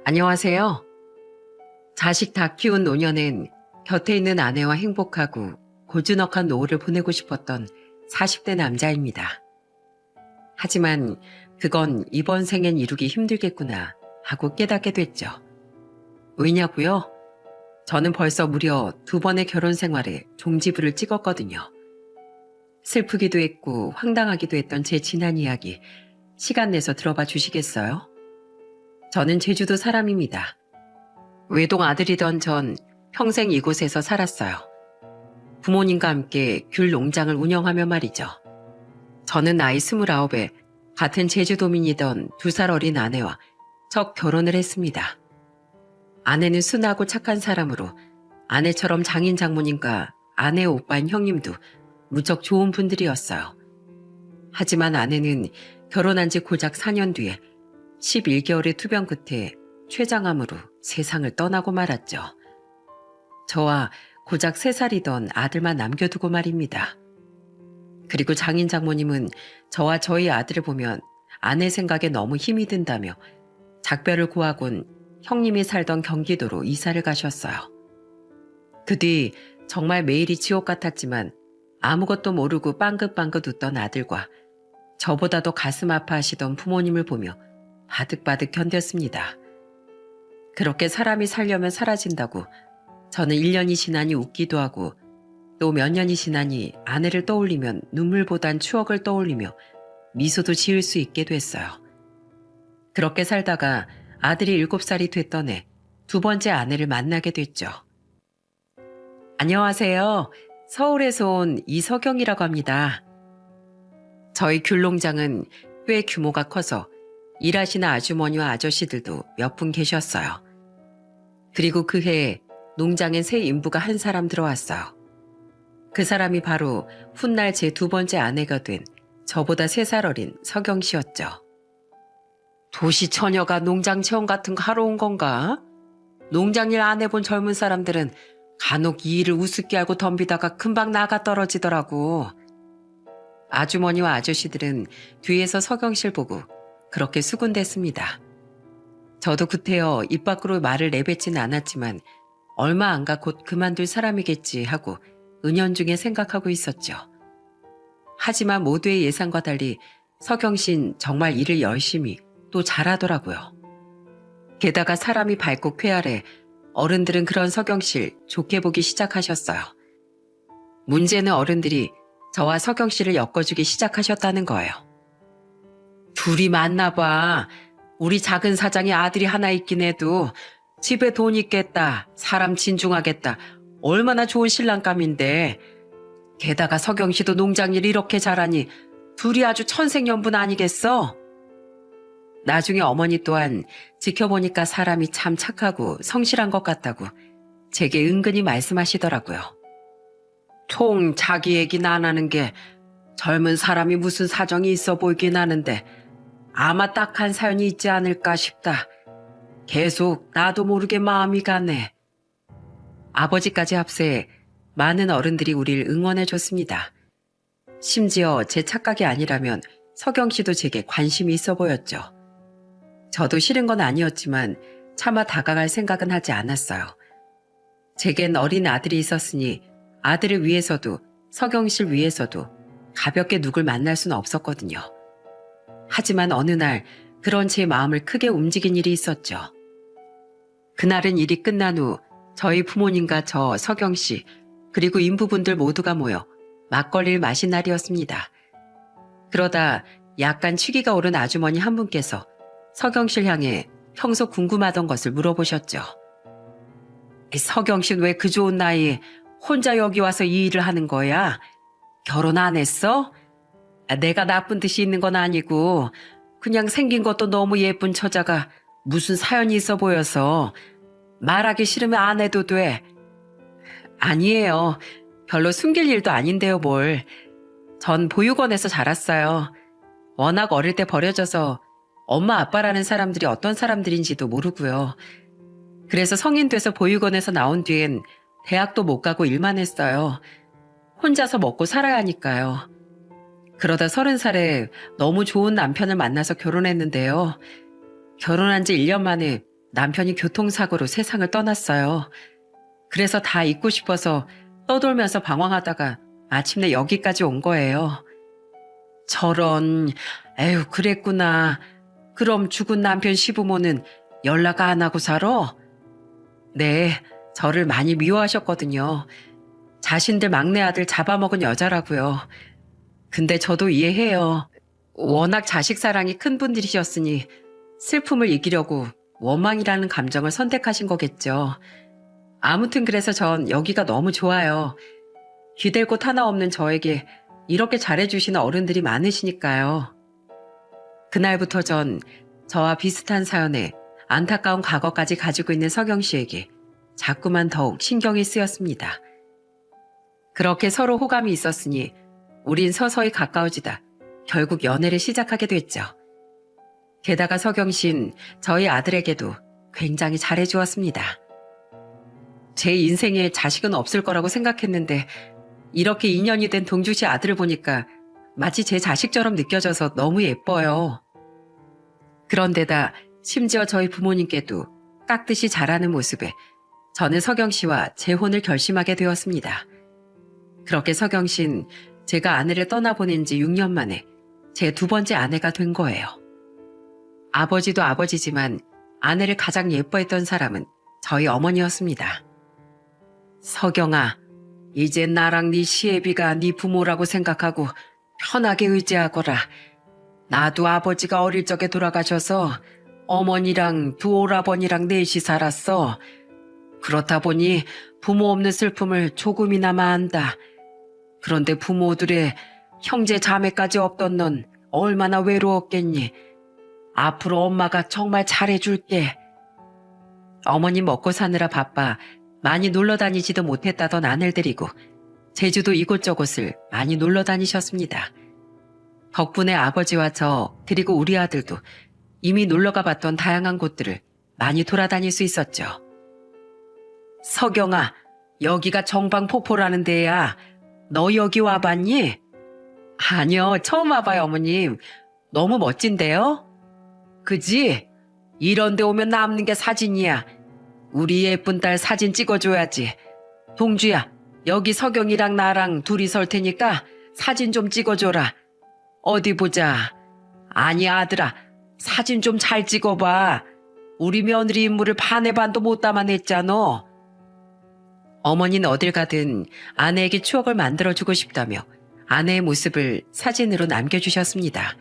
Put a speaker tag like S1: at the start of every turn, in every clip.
S1: 안녕하세요. 자식 다 키운 노년엔 곁에 있는 아내와 행복하고 고즈넉한 노후를 보내고 싶었던 40대 남자입니다. 하지만 그건 이번 생엔 이루기 힘들겠구나 하고 깨닫게 됐죠. 왜냐고요? 저는 벌써 무려 2번의 결혼 생활에 종지부를 찍었거든요. 슬프기도 했고 황당하기도 했던 제 지난 이야기 시간 내서 들어봐 주시겠어요? 저는 제주도 사람입니다. 외동 아들이던 전 평생 이곳에서 살았어요. 부모님과 함께 귤 농장을 운영하며 말이죠. 저는 나이 29에 같은 제주도민이던 2살 어린 아내와 첫 결혼을 했습니다. 아내는 순하고 착한 사람으로 아내처럼 장인 장모님과 아내 오빠인 형님도 무척 좋은 분들이었어요. 하지만 아내는 결혼한 지 고작 4년 뒤에 11개월의 투병 끝에 췌장암으로 세상을 떠나고 말았죠. 저와 고작 3살이던 아들만 남겨두고 말입니다. 그리고 장인 장모님은 저와 저희 아들을 보면 아내 생각에 너무 힘이 든다며 작별을 구하곤 형님이 살던 경기도로 이사를 가셨어요. 그 뒤 정말 매일이 지옥 같았지만 아무것도 모르고 빵긋빵긋 웃던 아들과 저보다도 가슴 아파하시던 부모님을 보며 바득바득 견뎠습니다. 그렇게 사람이 살려면 사라진다고 저는 1년이 지나니 웃기도 하고 또 몇 년이 지나니 아내를 떠올리면 눈물보단 추억을 떠올리며 미소도 지을 수 있게 됐어요. 그렇게 살다가 아들이 7살이 됐던 해 2번째 아내를 만나게 됐죠. 안녕하세요. 서울에서 온 이석영이라고 합니다. 저희 귤농장은 꽤 규모가 커서 일하시는 아주머니와 아저씨들도 몇 분 계셨어요. 그리고 그 해에 농장엔 새 인부가 한 사람 들어왔어요. 그 사람이 바로 훗날 제 2번째 아내가 된 저보다 3살 어린 석영 씨였죠. 도시 처녀가 농장 체험 같은 거 하러 온 건가? 농장 일 안 해본 젊은 사람들은 간혹 이 일을 우습게 알고 덤비다가 금방 나가 떨어지더라고. 아주머니와 아저씨들은 뒤에서 석영 씨를 보고 그렇게 수군댔습니다. 저도 그때여 입 밖으로 말을 내뱉지는 않았지만 얼마 안 가 곧 그만둘 사람이겠지 하고 은연중에 생각하고 있었죠. 하지만 모두의 예상과 달리 석영 씨는 정말 일을 열심히 또 잘하더라고요. 게다가 사람이 밝고 쾌활해 어른들은 그런 석영 씨를 좋게 보기 시작하셨어요. 문제는 어른들이 저와 석영 씨를 엮어주기 시작하셨다는 거예요. 둘이 만나 봐. 우리 작은 사장이 아들이 하나 있긴 해도 집에 돈 있겠다. 사람 진중하겠다. 얼마나 좋은 신랑감인데. 게다가 석영 씨도 농장일 이렇게 잘하니 둘이 아주 천생연분 아니겠어? 나중에 어머니 또한 지켜보니까 사람이 참 착하고 성실한 것 같다고 제게 은근히 말씀하시더라고요. 통 자기 얘기는 안 하는 게 젊은 사람이 무슨 사정이 있어 보이긴 하는데 아마 딱한 사연이 있지 않을까 싶다. 계속 나도 모르게 마음이 가네. 아버지까지 합세해 많은 어른들이 우리를 응원해줬습니다. 심지어 제 착각이 아니라면 석영 씨도 제게 관심이 있어 보였죠. 저도 싫은 건 아니었지만 차마 다가갈 생각은 하지 않았어요. 제겐 어린 아들이 있었으니 아들을 위해서도 석영 씨를 위해서도 가볍게 누굴 만날 수는 없었거든요. 하지만 어느 날 그런 제 마음을 크게 움직인 일이 있었죠. 그날은 일이 끝난 후 저희 부모님과 저 석영 씨 그리고 인부분들 모두가 모여 막걸리를 마신 날이었습니다. 그러다 약간 취기가 오른 아주머니 한 분께서 석영 씨를 향해 평소 궁금하던 것을 물어보셨죠. 석영 씨는 왜 그 좋은 나이에 혼자 여기 와서 이 일을 하는 거야? 결혼 안 했어? 내가 나쁜 뜻이 있는 건 아니고 그냥 생긴 것도 너무 예쁜 처자가 무슨 사연이 있어 보여서 말하기 싫으면 안 해도 돼. 아니에요. 별로 숨길 일도 아닌데요, 뭘. 전 보육원에서 자랐어요. 워낙 어릴 때 버려져서 엄마 아빠라는 사람들이 어떤 사람들인지도 모르고요. 그래서 성인 돼서 보육원에서 나온 뒤엔 대학도 못 가고 일만 했어요. 혼자서 먹고 살아야 하니까요. 그러다 30살에 너무 좋은 남편을 만나서 결혼했는데요. 결혼한 지 1년 만에 남편이 교통사고로 세상을 떠났어요. 그래서 다 잊고 싶어서 떠돌면서 방황하다가 마침내 여기까지 온 거예요. 저런, 에휴, 그랬구나. 그럼 죽은 남편 시부모는 연락 안 하고 살아? 네, 저를 많이 미워하셨거든요. 자신들 막내 아들 잡아먹은 여자라고요. 근데 저도 이해해요. 워낙 자식 사랑이 큰 분들이셨으니 슬픔을 이기려고 원망이라는 감정을 선택하신 거겠죠. 아무튼 그래서 전 여기가 너무 좋아요. 기댈 곳 하나 없는 저에게 이렇게 잘해주시는 어른들이 많으시니까요. 그날부터 전 저와 비슷한 사연에 안타까운 과거까지 가지고 있는 서경 씨에게 자꾸만 더욱 신경이 쓰였습니다. 그렇게 서로 호감이 있었으니 우린 서서히 가까워지다 결국 연애를 시작하게 됐죠. 게다가 서경 씨는 저희 아들에게도 굉장히 잘해주었습니다. 제 인생에 자식은 없을 거라고 생각했는데 이렇게 인연이 된 동주 씨 아들을 보니까 마치 제 자식처럼 느껴져서 너무 예뻐요. 그런데다 심지어 저희 부모님께도 깍듯이 잘하는 모습에 저는 서경 씨와 재혼을 결심하게 되었습니다. 그렇게 서경 씨는 제가 아내를 떠나보낸 지 6년 만에 제 두 번째 아내가 된 거예요. 아버지도 아버지지만 아내를 가장 예뻐했던 사람은 저희 어머니였습니다. 서경아, 이제 나랑 네 시애비가 네 부모라고 생각하고 편하게 의지하거라. 나도 아버지가 어릴 적에 돌아가셔서 어머니랑 두 오라버니랑 넷이 살았어. 그렇다 보니 부모 없는 슬픔을 조금이나마 안다. 그런데 부모들의 형제 자매까지 없던 넌 얼마나 외로웠겠니. 앞으로 엄마가 정말 잘해줄게. 어머니 먹고 사느라 바빠 많이 놀러 다니지도 못했다던 아내를 데리고 제주도 이곳저곳을 많이 놀러 다니셨습니다. 덕분에 아버지와 저 그리고 우리 아들도 이미 놀러 가봤던 다양한 곳들을 많이 돌아다닐 수 있었죠. 서경아, 여기가 정방포포라는 데야. 너 여기 와봤니? 아니요, 처음 와봐요, 어머님. 너무 멋진데요? 그지? 이런 데 오면 남는 게 사진이야. 우리 예쁜 딸 사진 찍어줘야지. 동주야, 여기 서경이랑 나랑 둘이 설 테니까 사진 좀 찍어줘라. 어디 보자. 아니 아들아, 사진 좀 잘 찍어봐. 우리 며느리 인물을 반의 반도 못 담아냈잖아. 어머니는 어딜 가든 아내에게 추억을 만들어주고 싶다며 아내의 모습을 사진으로 남겨주셨습니다.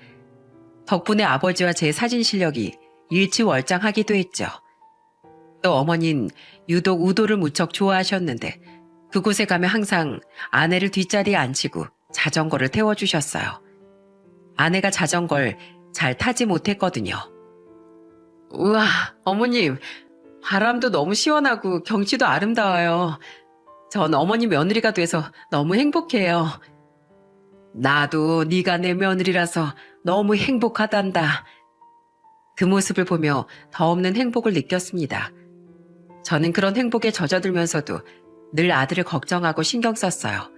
S1: 덕분에 아버지와 제 사진 실력이 일치월장하기도 했죠. 또 어머니는 유독 우도를 무척 좋아하셨는데 그곳에 가면 항상 아내를 뒷자리에 앉히고 자전거를 태워주셨어요. 아내가 자전거를 잘 타지 못했거든요. 우와, 어머님, 바람도 너무 시원하고 경치도 아름다워요. 전 어머니 며느리가 돼서 너무 행복해요. 나도 네가 내 며느리라서 너무 행복하단다. 그 모습을 보며 더 없는 행복을 느꼈습니다. 저는 그런 행복에 젖어들면서도 늘 아들을 걱정하고 신경 썼어요.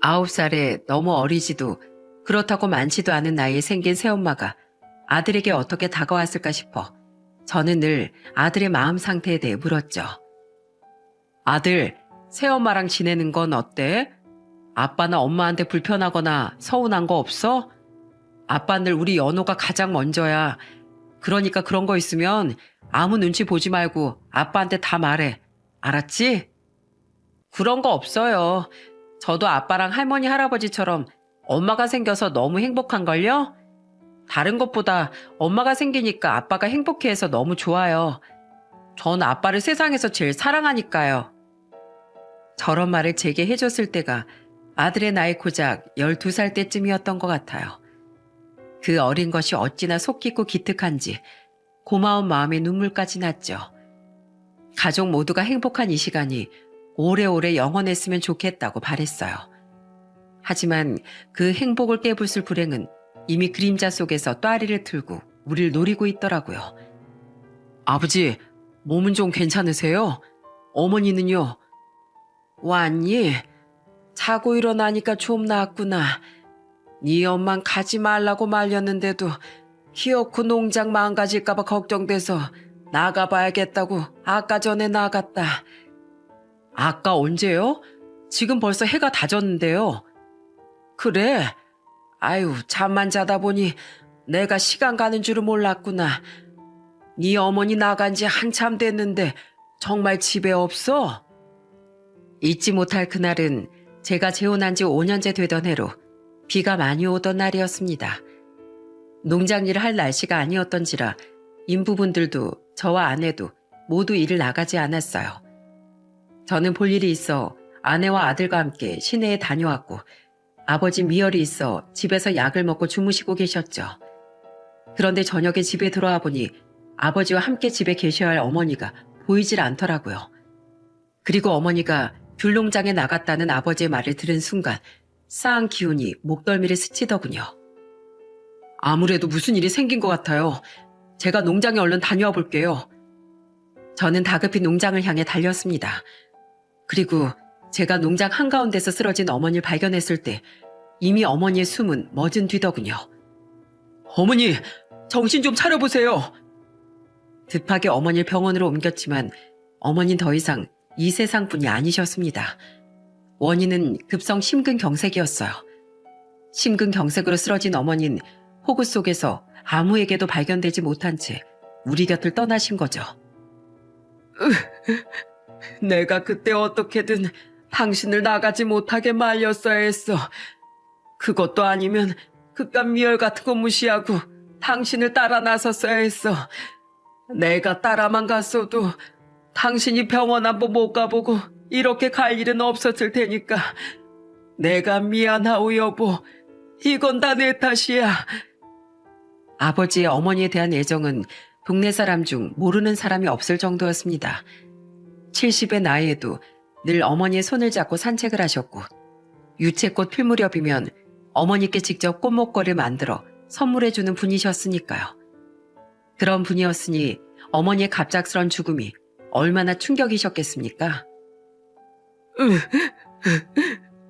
S1: 9살에 너무 어리지도 그렇다고 많지도 않은 나이에 생긴 새엄마가 아들에게 어떻게 다가왔을까 싶어 저는 늘 아들의 마음 상태에 대해 물었죠. 아들, 새엄마랑 지내는 건 어때? 아빠나 엄마한테 불편하거나 서운한 거 없어? 아빠 늘 우리 연호가 가장 먼저야. 그러니까 그런 거 있으면 아무 눈치 보지 말고 아빠한테 다 말해. 알았지? 그런 거 없어요. 저도 아빠랑 할머니 할아버지처럼 엄마가 생겨서 너무 행복한걸요? 다른 것보다 엄마가 생기니까 아빠가 행복해해서 너무 좋아요. 전 아빠를 세상에서 제일 사랑하니까요. 저런 말을 제게 해줬을 때가 아들의 나이 고작 12살 때쯤이었던 것 같아요. 그 어린 것이 어찌나 속 깊고 기특한지 고마운 마음에 눈물까지 났죠. 가족 모두가 행복한 이 시간이 오래오래 영원했으면 좋겠다고 바랬어요. 하지만 그 행복을 깨부술 불행은 이미 그림자 속에서 또아리를 틀고 우릴 노리고 있더라고요. 아버지, 몸은 좀 괜찮으세요? 어머니는요? 왔니? 자고 일어나니까 좀 나았구나. 네 엄만 가지 말라고 말렸는데도 키워코 농장 망가질까봐 걱정돼서 나가봐야겠다고 아까 전에 나갔다. 아까 언제요? 지금 벌써 해가 다 졌는데요. 그래? 아유, 잠만 자다 보니 내가 시간 가는 줄은 몰랐구나. 네 어머니 나간 지 한참 됐는데 정말 집에 없어? 잊지 못할 그날은 제가 재혼한 지 5년째 되던 해로 비가 많이 오던 날이었습니다. 농장일을 할 날씨가 아니었던지라 인부분들도 저와 아내도 모두 일을 나가지 않았어요. 저는 볼 일이 있어 아내와 아들과 함께 시내에 다녀왔고 아버지 미열이 있어 집에서 약을 먹고 주무시고 계셨죠. 그런데 저녁에 집에 들어와 보니 아버지와 함께 집에 계셔야 할 어머니가 보이질 않더라고요. 그리고 어머니가 귤농장에 나갔다는 아버지의 말을 들은 순간 싸한 기운이 목덜미를 스치더군요. 아무래도 무슨 일이 생긴 것 같아요. 제가 농장에 얼른 다녀와 볼게요. 저는 다급히 농장을 향해 달렸습니다. 그리고 제가 농장 한가운데서 쓰러진 어머니를 발견했을 때 이미 어머니의 숨은 멎은 뒤더군요. 어머니, 정신 좀 차려보세요. 급하게 어머니를 병원으로 옮겼지만 어머니는 더 이상 이 세상뿐이 아니셨습니다. 원인은 급성 심근경색이었어요. 심근경색으로 쓰러진 어머니는 호구 속에서 아무에게도 발견되지 못한 채 우리 곁을 떠나신 거죠. 내가 그때 어떻게든 당신을 나가지 못하게 말렸어야 했어. 그것도 아니면 그깟 미열 같은 거 무시하고 당신을 따라 나섰어야 했어. 내가 따라만 갔어도 당신이 병원 한 번 못 가보고 이렇게 갈 일은 없었을 테니까. 내가 미안하오 여보. 이건 다 내 탓이야. 아버지의 어머니에 대한 애정은 동네 사람 중 모르는 사람이 없을 정도였습니다. 70의 나이에도 늘 어머니의 손을 잡고 산책을 하셨고 유채꽃 필 무렵이면 어머니께 직접 꽃목걸이를 만들어 선물해주는 분이셨으니까요. 그런 분이었으니 어머니의 갑작스런 죽음이 얼마나 충격이셨겠습니까?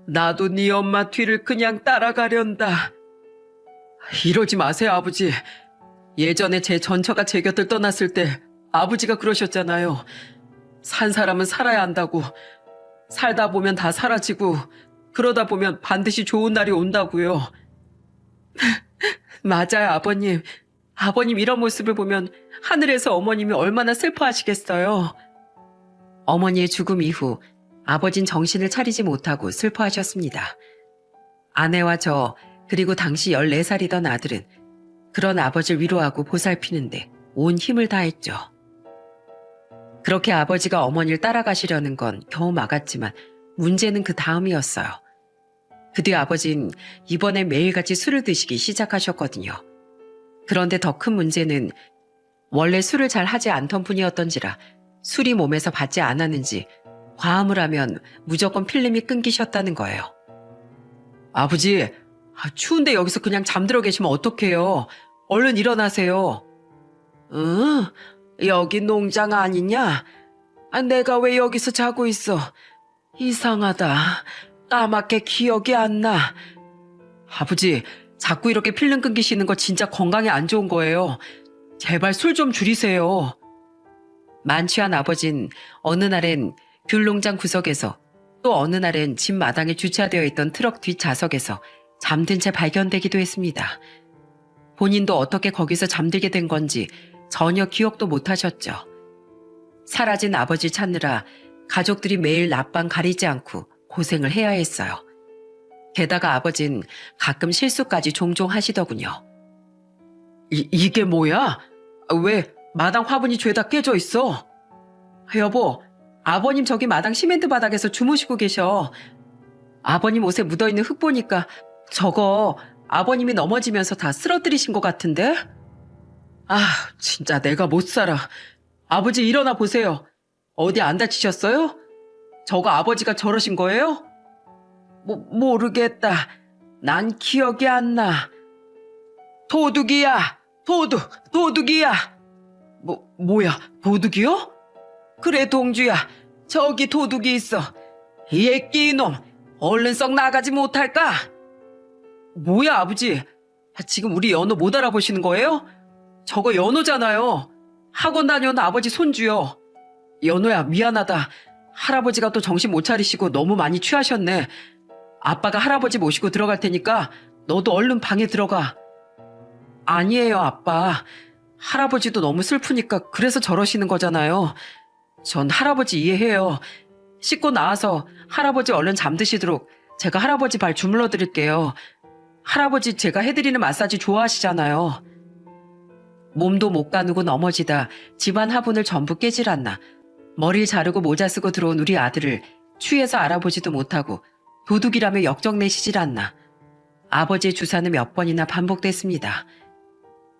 S1: 나도 네 엄마 뒤를 그냥 따라가련다. 이러지 마세요, 아버지. 예전에 제 전처가 제 곁을 떠났을 때 아버지가 그러셨잖아요. 산 사람은 살아야 한다고. 살다 보면 다 사라지고 그러다 보면 반드시 좋은 날이 온다고요. 맞아요, 아버님. 아버님 이런 모습을 보면 하늘에서 어머님이 얼마나 슬퍼하시겠어요. 어머니의 죽음 이후 아버진 정신을 차리지 못하고 슬퍼하셨습니다. 아내와 저 그리고 당시 14살이던 아들은 그런 아버지를 위로하고 보살피는데 온 힘을 다했죠. 그렇게 아버지가 어머니를 따라가시려는 건 겨우 막았지만 문제는 그 다음이었어요. 그 뒤 아버진 이번에 매일같이 술을 드시기 시작하셨거든요. 그런데 더 큰 문제는 원래 술을 잘 하지 않던 분이었던지라 술이 몸에서 받지 않았는지 과음을 하면 무조건 필름이 끊기셨다는 거예요. 아버지, 추운데 여기서 그냥 잠들어 계시면 어떡해요. 얼른 일어나세요. 응? 여기 농장 아니냐? 내가 왜 여기서 자고 있어? 이상하다. 까맣게 기억이 안 나. 아버지, 자꾸 이렇게 필름 끊기시는 거 진짜 건강에 안 좋은 거예요. 제발 술 좀 줄이세요. 만취한 아버진 어느 날엔 귤농장 구석에서 또 어느 날엔 집 마당에 주차되어 있던 트럭 뒷좌석에서 잠든 채 발견되기도 했습니다. 본인도 어떻게 거기서 잠들게 된 건지 전혀 기억도 못하셨죠. 사라진 아버지 찾느라 가족들이 매일 낮밤 가리지 않고 고생을 해야 했어요. 게다가 아버진 가끔 실수까지 종종 하시더군요. 이게 뭐야? 왜 마당 화분이 죄다 깨져 있어? 여보, 아버님 저기 마당 시멘트 바닥에서 주무시고 계셔. 아버님 옷에 묻어있는 흙 보니까 저거 아버님이 넘어지면서 다 쓰러뜨리신 것 같은데? 아, 진짜 내가 못 살아. 아버지 일어나 보세요. 어디 안 다치셨어요? 저거 아버지가 저러신 거예요? 모르겠다. 난 기억이 안 나. 도둑이야! 도둑이야! 뭐야, 도둑이요? 그래, 동주야. 저기 도둑이 있어. 이 애끼 이놈, 얼른 썩 나가지 못할까? 뭐야, 아버지. 지금 우리 연호 못 알아보시는 거예요? 저거 연호잖아요. 학원 다녀온 아버지 손주요. 연호야, 미안하다. 할아버지가 또 정신 못 차리시고 너무 많이 취하셨네. 아빠가 할아버지 모시고 들어갈 테니까 너도 얼른 방에 들어가. 아니에요, 아빠. 할아버지도 너무 슬프니까 그래서 저러시는 거잖아요. 전 할아버지 이해해요. 씻고 나와서 할아버지 얼른 잠드시도록 제가 할아버지 발 주물러 드릴게요. 할아버지 제가 해드리는 마사지 좋아하시잖아요. 몸도 못 가누고 넘어지다 집안 화분을 전부 깨질 않나. 머리를 자르고 모자 쓰고 들어온 우리 아들을 취해서 알아보지도 못하고 도둑이라며 역정내시질 않나. 아버지의 주사는 몇 번이나 반복됐습니다.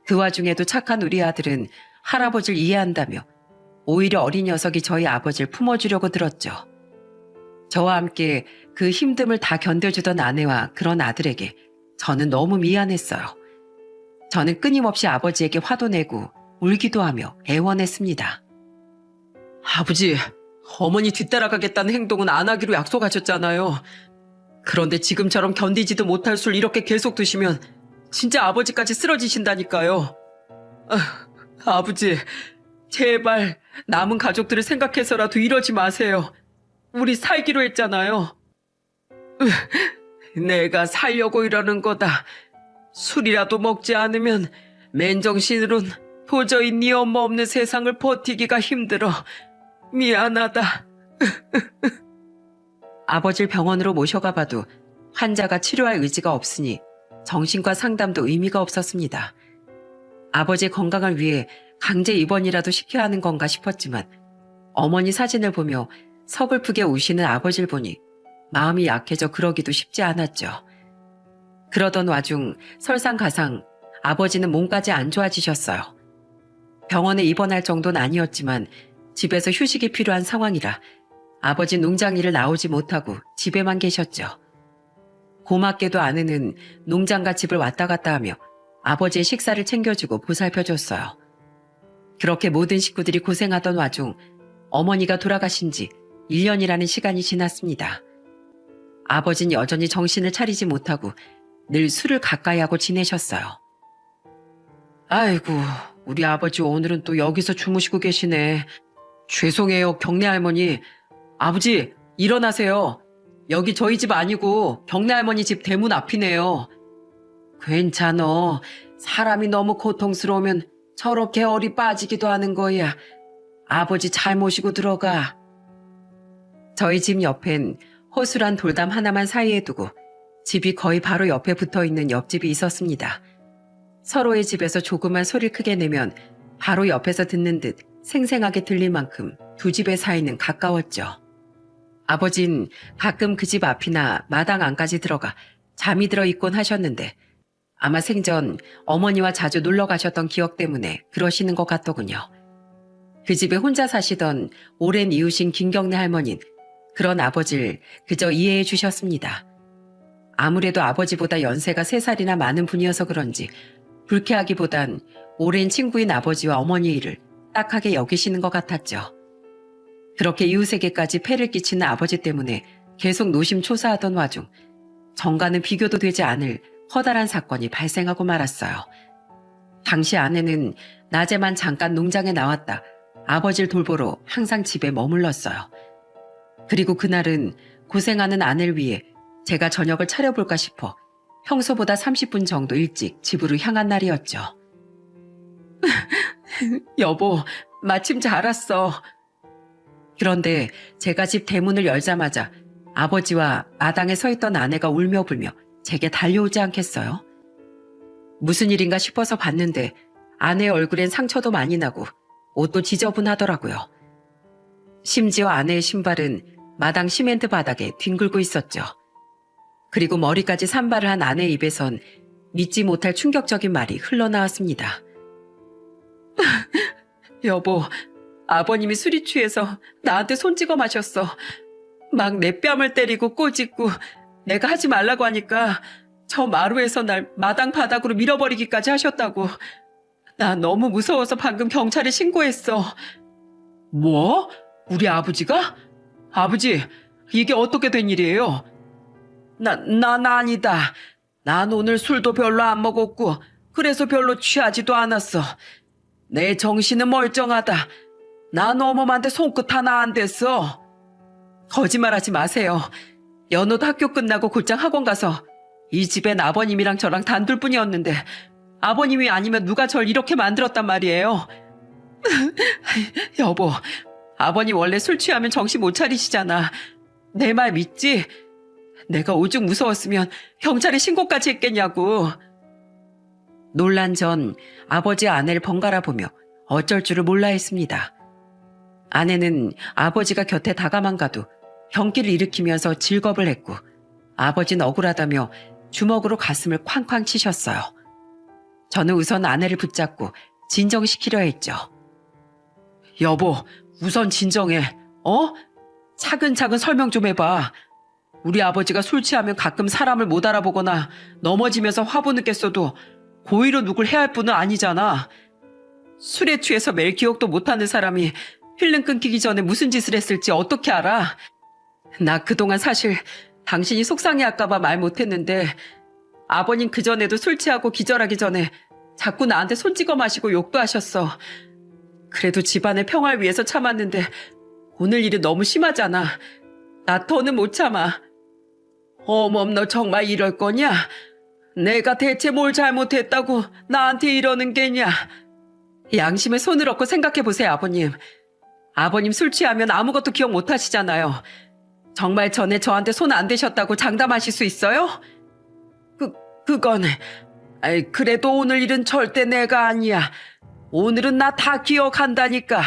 S1: 그 와중에도 착한 우리 아들은 할아버지를 이해한다며 오히려 어린 녀석이 저희 아버지를 품어주려고 들었죠. 저와 함께 그 힘듦을 다 견뎌주던 아내와 그런 아들에게 저는 너무 미안했어요. 저는 끊임없이 아버지에게 화도 내고 울기도 하며 애원했습니다. 아버지, 어머니 뒤따라가겠다는 행동은 안 하기로 약속하셨잖아요. 그런데 지금처럼 견디지도 못할 술 이렇게 계속 드시면 진짜 아버지까지 쓰러지신다니까요. 아버지, 제발 남은 가족들을 생각해서라도 이러지 마세요. 우리 살기로 했잖아요. 내가 살려고 이러는 거다. 술이라도 먹지 않으면 맨정신으론 도저히 네 엄마 없는 세상을 버티기가 힘들어. 미안하다. 아버지를 병원으로 모셔가 봐도 환자가 치료할 의지가 없으니 정신과 상담도 의미가 없었습니다. 아버지의 건강을 위해 강제 입원이라도 시켜야 하는 건가 싶었지만 어머니 사진을 보며 서글프게 우시는 아버지를 보니 마음이 약해져 그러기도 쉽지 않았죠. 그러던 와중 설상가상 아버지는 몸까지 안 좋아지셨어요. 병원에 입원할 정도는 아니었지만 집에서 휴식이 필요한 상황이라 아버지 농장 일을 나오지 못하고 집에만 계셨죠. 고맙게도 아내는 농장과 집을 왔다 갔다 하며 아버지의 식사를 챙겨주고 보살펴줬어요. 그렇게 모든 식구들이 고생하던 와중 어머니가 돌아가신 지 1년이라는 시간이 지났습니다. 아버지는 여전히 정신을 차리지 못하고 늘 술을 가까이 하고 지내셨어요. 아이고, 우리 아버지 오늘은 또 여기서 주무시고 계시네. 죄송해요, 경례 할머니. 아버지, 일어나세요. 여기 저희 집 아니고 경례 할머니 집 대문 앞이네요. 괜찮어. 사람이 너무 고통스러우면 저렇게 얼이 빠지기도 하는 거야. 아버지 잘 모시고 들어가. 저희 집 옆엔 허술한 돌담 하나만 사이에 두고 집이 거의 바로 옆에 붙어있는 옆집이 있었습니다. 서로의 집에서 조그만 소리를 크게 내면 바로 옆에서 듣는 듯 생생하게 들릴 만큼 두 집의 사이는 가까웠죠. 아버진 가끔 그 집 앞이나 마당 안까지 들어가 잠이 들어 있곤 하셨는데 아마 생전 어머니와 자주 놀러 가셨던 기억 때문에 그러시는 것 같더군요. 그 집에 혼자 사시던 오랜 이웃인 김경래 할머니는 그런 아버지를 그저 이해해 주셨습니다. 아무래도 아버지보다 연세가 3살이나 많은 분이어서 그런지 불쾌하기보단 오랜 친구인 아버지와 어머니의 일을 딱하게 여기시는 것 같았죠. 그렇게 이웃에게까지 폐를 끼치는 아버지 때문에 계속 노심초사하던 와중 정과는 비교도 되지 않을 커다란 사건이 발생하고 말았어요. 당시 아내는 낮에만 잠깐 농장에 나왔다 아버지를 돌보러 항상 집에 머물렀어요. 그리고 그날은 고생하는 아내를 위해 제가 저녁을 차려볼까 싶어 평소보다 30분 정도 일찍 집으로 향한 날이었죠. 여보, 마침 잘 왔어. 그런데 제가 집 대문을 열자마자 아버지와 마당에 서 있던 아내가 울며 불며 제게 달려오지 않겠어요? 무슨 일인가 싶어서 봤는데 아내의 얼굴엔 상처도 많이 나고 옷도 지저분하더라고요. 심지어 아내의 신발은 마당 시멘트 바닥에 뒹굴고 있었죠. 그리고 머리까지 산발을 한 아내의 입에선 믿지 못할 충격적인 말이 흘러나왔습니다. 여보, 아버님이 술이 취해서 나한테 손 찍어 마셨어. 막 내 뺨을 때리고 꼬집고 내가 하지 말라고 하니까 저 마루에서 날 마당 바닥으로 밀어버리기까지 하셨다고. 나 너무 무서워서 방금 경찰에 신고했어. 뭐? 우리 아버지가? 아버지, 이게 어떻게 된 일이에요? 난 아니다. 난 오늘 술도 별로 안 먹었고 그래서 별로 취하지도 않았어. 내 정신은 멀쩡하다. 난 어머한테 손끝 하나 안 됐어. 거짓말하지 마세요. 연호도 학교 끝나고 곧장 학원 가서 이 집엔 아버님이랑 저랑 단둘뿐이었는데 아버님이 아니면 누가 절 이렇게 만들었단 말이에요. 여보, 아버님 원래 술 취하면 정신 못 차리시잖아. 내 말 믿지? 내가 오죽 무서웠으면 경찰에 신고까지 했겠냐고. 논란 전 아버지 아내를 번갈아 보며 어쩔 줄을 몰라 했습니다. 아내는 아버지가 곁에 다가만 가도 경기를 일으키면서 질겁을 했고 아버지는 억울하다며 주먹으로 가슴을 쾅쾅 치셨어요. 저는 우선 아내를 붙잡고 진정시키려 했죠. 여보, 우선 진정해. 차근차근 설명 좀 해봐. 우리 아버지가 술 취하면 가끔 사람을 못 알아보거나 넘어지면서 화부 느꼈어도 고의로 누굴 해야 할 분은 아니잖아. 술에 취해서 매일 기억도 못하는 사람이 필름 끊기기 전에 무슨 짓을 했을지 어떻게 알아? 나 그동안 사실 당신이 속상해할까봐 말 못했는데 아버님 그전에도 술 취하고 기절하기 전에 자꾸 나한테 손 찍어 마시고 욕도 하셨어. 그래도 집안의 평화를 위해서 참았는데 오늘 일이 너무 심하잖아. 나 더는 못 참아. 어멈, 너 정말 이럴 거냐? 내가 대체 뭘 잘못했다고 나한테 이러는 게냐? 양심에 손을 얹고 생각해보세요, 아버님. 아버님 술 취하면 아무것도 기억 못 하시잖아요. 정말 전에 저한테 손 안 대셨다고 장담하실 수 있어요? 그건... 그래도 오늘 일은 절대 내가 아니야. 오늘은 나 다 기억한다니까.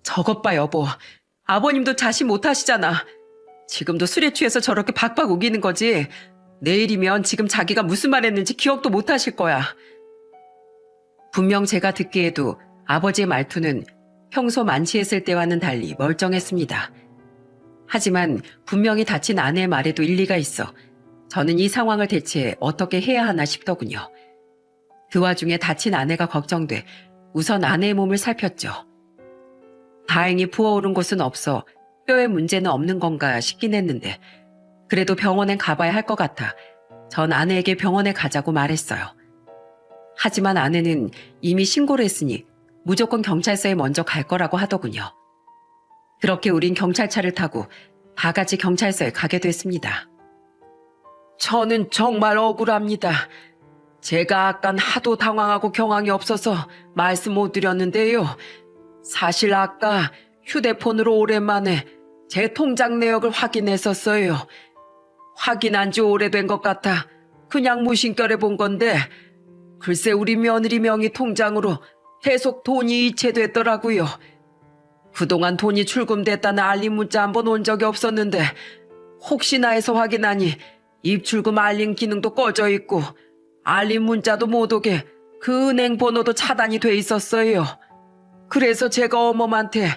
S1: 저것 봐, 여보. 아버님도 자신 못 하시잖아. 지금도 술에 취해서 저렇게 박박 우기는 거지. 내일이면 지금 자기가 무슨 말 했는지 기억도 못 하실 거야. 분명 제가 듣기에도 아버지의 말투는 평소 만취했을 때와는 달리 멀쩡했습니다. 하지만 분명히 다친 아내의 말에도 일리가 있어 저는 이 상황을 대체 어떻게 해야 하나 싶더군요. 그 와중에 다친 아내가 걱정돼 우선 아내의 몸을 살폈죠. 다행히 부어오른 곳은 없어 뼈에 문제는 없는 건가 싶긴 했는데 그래도 병원엔 가봐야 할 것 같아 전 아내에게 병원에 가자고 말했어요. 하지만 아내는 이미 신고를 했으니 무조건 경찰서에 먼저 갈 거라고 하더군요. 그렇게 우린 경찰차를 타고 다 같이 경찰서에 가게 됐습니다. 저는 정말 억울합니다. 제가 아깐 하도 당황하고 경황이 없어서 말씀 못 드렸는데요. 사실 아까 휴대폰으로 오랜만에 제 통장 내역을 확인했었어요. 확인한 지 오래된 것 같아 그냥 무심결에 본 건데 글쎄 우리 며느리 명의 통장으로 계속 돈이 이체됐더라고요. 그동안 돈이 출금됐다는 알림 문자 한 번 온 적이 없었는데 혹시나 해서 확인하니 입출금 알림 기능도 꺼져 있고 알림 문자도 못 오게 그 은행 번호도 차단이 돼 있었어요. 그래서 제가 어머한테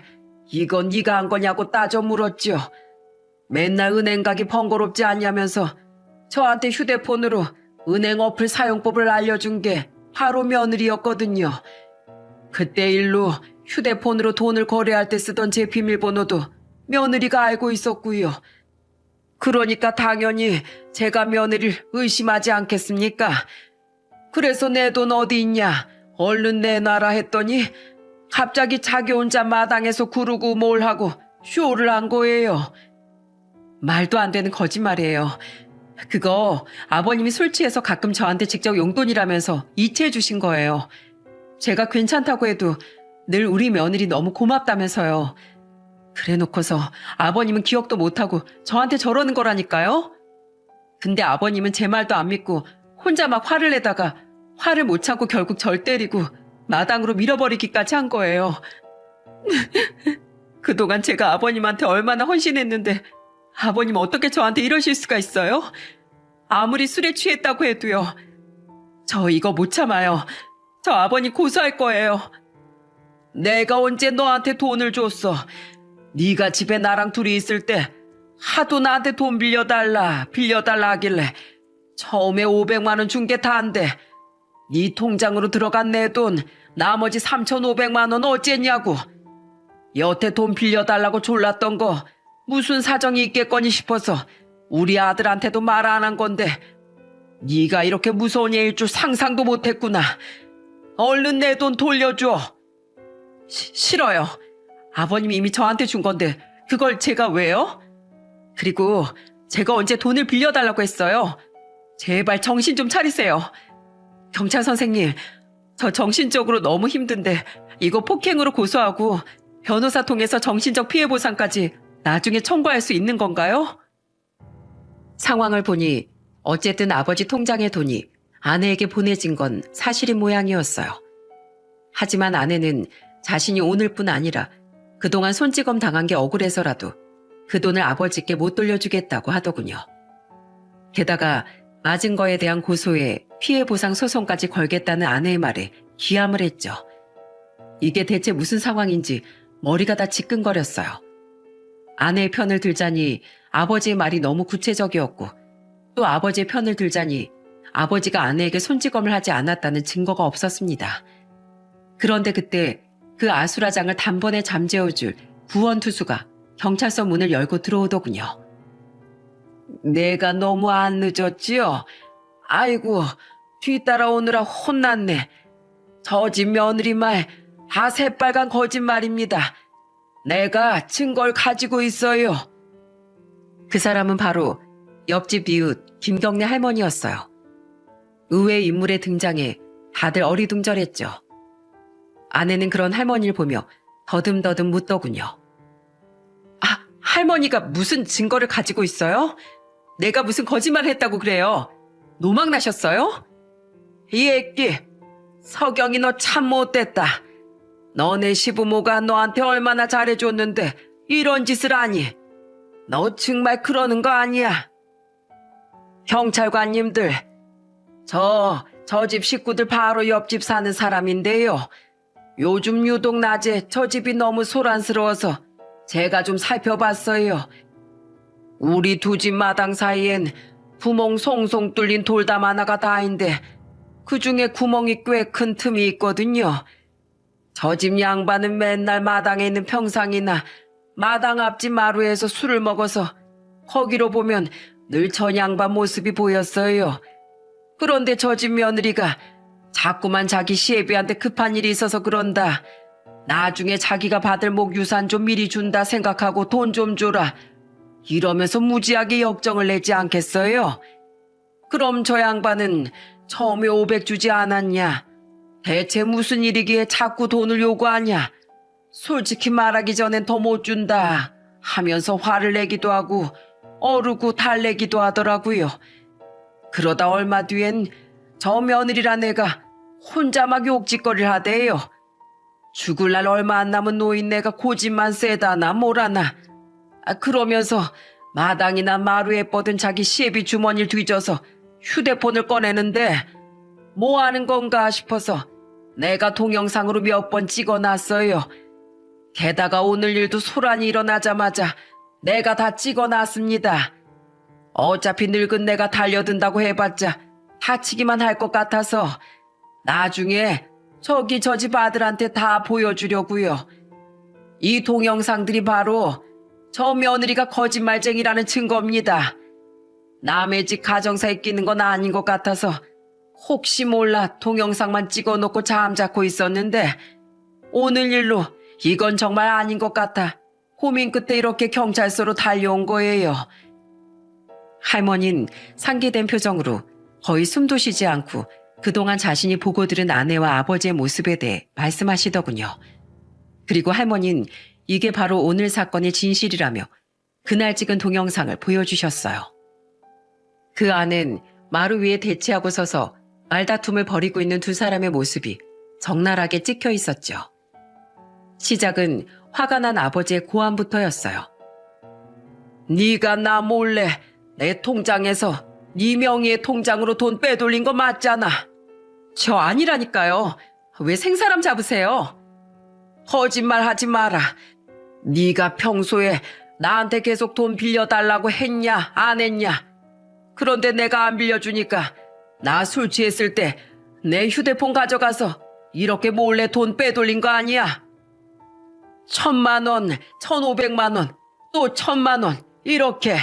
S1: 이건 네가 한 거냐고 따져 물었죠. 맨날 은행 가기 번거롭지 않냐면서 저한테 휴대폰으로 은행 어플 사용법을 알려준 게 바로 며느리였거든요. 그때 일로 휴대폰으로 돈을 거래할 때 쓰던 제 비밀번호도 며느리가 알고 있었고요. 그러니까 당연히 제가 며느리를 의심하지 않겠습니까? 그래서 내 돈 어디 있냐? 얼른 내놔라 했더니 갑자기 자기 혼자 마당에서 구르고 뭘 하고 쇼를 한 거예요. 말도 안 되는 거짓말이에요. 그거 아버님이 술 취해서 가끔 저한테 직접 용돈이라면서 이체해 주신 거예요. 제가 괜찮다고 해도 늘 우리 며느리 너무 고맙다면서요. 그래놓고서 아버님은 기억도 못하고 저한테 저러는 거라니까요. 근데 아버님은 제 말도 안 믿고 혼자 막 화를 내다가 화를 못 참고 결국 절 때리고 마당으로 밀어버리기까지 한 거예요. 그동안 제가 아버님한테 얼마나 헌신했는데 아버님 어떻게 저한테 이러실 수가 있어요? 아무리 술에 취했다고 해도요. 저 이거 못 참아요. 저 아버님 고소할 거예요. 내가 언제 너한테 돈을 줬어? 네가 집에 나랑 둘이 있을 때 하도 나한테 돈 빌려달라 하길래 처음에 500만 원 준 게 다인데 네 통장으로 들어간 내 돈 나머지 3,500만 원 어쨌냐고. 여태 돈 빌려달라고 졸랐던 거 무슨 사정이 있겠거니 싶어서 우리 아들한테도 말 안 한 건데 네가 이렇게 무서운 애일 줄 상상도 못했구나. 얼른 내 돈 돌려줘. 싫어요. 아버님이 이미 저한테 준 건데 그걸 제가 왜요? 그리고 제가 언제 돈을 빌려달라고 했어요. 제발 정신 좀 차리세요. 경찰 선생님, 저 정신적으로 너무 힘든데 이거 폭행으로 고소하고 변호사 통해서 정신적 피해 보상까지 나중에 청구할 수 있는 건가요? 상황을 보니 어쨌든 아버지 통장의 돈이 아내에게 보내진 건 사실인 모양이었어요. 하지만 아내는 자신이 오늘뿐 아니라 그동안 손찌검 당한 게 억울해서라도 그 돈을 아버지께 못 돌려주겠다고 하더군요. 게다가 맞은 거에 대한 고소에 피해 보상 소송까지 걸겠다는 아내의 말에 기함을 했죠. 이게 대체 무슨 상황인지 머리가 다 지끈거렸어요. 아내의 편을 들자니 아버지의 말이 너무 구체적이었고 또 아버지의 편을 들자니 아버지가 아내에게 손찌검을 하지 않았다는 증거가 없었습니다. 그런데 그때 그 아수라장을 단번에 잠재워줄 구원투수가 경찰서 문을 열고 들어오더군요. 내가 너무 안 늦었지요? 아이고, 뒤따라오느라 혼났네. 저 집 며느리 말 다 새빨간 거짓말입니다. 내가 증거를 가지고 있어요. 그 사람은 바로 옆집 이웃 김경래 할머니였어요. 의외의 인물의 등장에 다들 어리둥절했죠. 아내는 그런 할머니를 보며 더듬더듬 묻더군요. 아, 할머니가 무슨 증거를 가지고 있어요? 내가 무슨 거짓말을 했다고 그래요? 노망 나셨어요? 이 애끼, 서경이 너 참 못됐다. 너네 시부모가 너한테 얼마나 잘해줬는데 이런 짓을 하니? 너 정말 그러는 거 아니야? 경찰관님들, 저 집 식구들 바로 옆집 사는 사람인데요. 요즘 유독 낮에 저 집이 너무 소란스러워서 제가 좀 살펴봤어요. 우리 두 집 마당 사이엔 구멍 송송 뚫린 돌담 하나가 다인데 그중에 구멍이 꽤 큰 틈이 있거든요. 저 집 양반은 맨날 마당에 있는 평상이나 마당 앞집 마루에서 술을 먹어서 거기로 보면 늘 저 양반 모습이 보였어요. 그런데 저 집 며느리가 자꾸만 자기 시애비한테 급한 일이 있어서 그런다. 나중에 자기가 받을 목 유산 좀 미리 준다 생각하고 돈 좀 줘라. 이러면서 무지하게 역정을 내지 않겠어요? 그럼 저 양반은 처음에 500 주지 않았냐? 대체 무슨 일이기에 자꾸 돈을 요구하냐? 솔직히 말하기 전엔 더 못 준다 하면서 화를 내기도 하고 어르고 달래기도 하더라고요. 그러다 얼마 뒤엔 저 며느리란 애가 혼자 막 욕짓거리를 하대요. 죽을 날 얼마 안 남은 노인네가 고집만 세다나 뭐라나. 그러면서 마당이나 마루에 뻗은 자기 시애비 주머니를 뒤져서 휴대폰을 꺼내는데 뭐 하는 건가 싶어서 내가 동영상으로 몇 번 찍어놨어요. 게다가 오늘 일도 소란이 일어나자마자 내가 다 찍어놨습니다. 어차피 늙은 내가 달려든다고 해봤자 다치기만 할 것 같아서 나중에 저기 저 집 아들한테 다 보여주려고요. 이 동영상들이 바로 저 며느리가 거짓말쟁이라는 증거입니다. 남의 집 가정사에 끼는 건 아닌 것 같아서 혹시 몰라 동영상만 찍어놓고 잠자코 있었는데 오늘 일로 이건 정말 아닌 것 같아 고민 끝에 이렇게 경찰서로 달려온 거예요. 할머니는 상기된 표정으로 거의 숨도 쉬지 않고 그동안 자신이 보고 들은 아내와 아버지의 모습에 대해 말씀하시더군요. 그리고 할머니는 이게 바로 오늘 사건의 진실이라며 그날 찍은 동영상을 보여주셨어요. 그 안엔 마루 위에 대치하고 서서 말다툼을 벌이고 있는 두 사람의 모습이 적나라하게 찍혀 있었죠. 시작은 화가 난 아버지의 고함부터였어요. 네가 나 몰래 내 통장에서 네 명의의 통장으로 돈 빼돌린 거 맞잖아. 저 아니라니까요. 왜 생사람 잡으세요? 거짓말하지 마라. 네가 평소에 나한테 계속 돈 빌려달라고 했냐 안 했냐. 그런데 내가 안 빌려주니까 나 술 취했을 때 내 휴대폰 가져가서 이렇게 몰래 돈 빼돌린 거 아니야? 1,000만 원, 1,500만 원, 또 1,000만 원 이렇게.